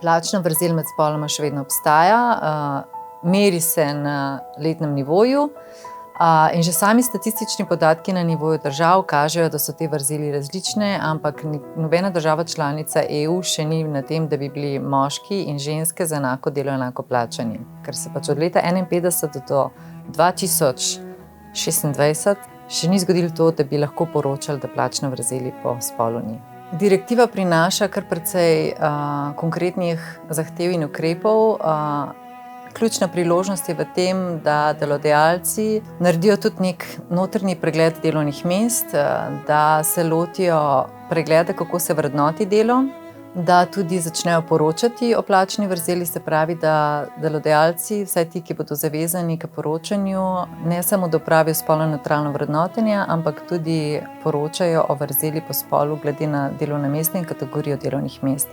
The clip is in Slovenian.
Plačna vrzel med spoloma še vedno obstaja, meri se na letnem nivoju, in že sami statistični podatki na nivoju držav kažejo, da so te vrzeli različne, ampak nobena država članica EU še ni na tem, da bi bili moški in ženske za enako delo enako plačani. Ker se pač od leta 1951 do 2026 še ni zgodilo to, da bi lahko poročali, da plačne vrzeli po spolu ni. Direktiva prinaša kar precej konkretnih zahtev in ukrepov. Ključna priložnost je v tem, da delodajalci naredijo tudi nek notranji pregled delovnih mest, da se lotijo pregleda, kako se vrednoti delo, da tudi začnejo poročati o plačni vrzeli, se pravi, da delodajalci, vsaj ti, ki bodo zavezani k poročanju, ne samo da opravijo spolno nevtralno vrednotenje, ampak tudi poročajo o vrzeli po spolu glede na delovna mesta in kategorijo delovnih mest.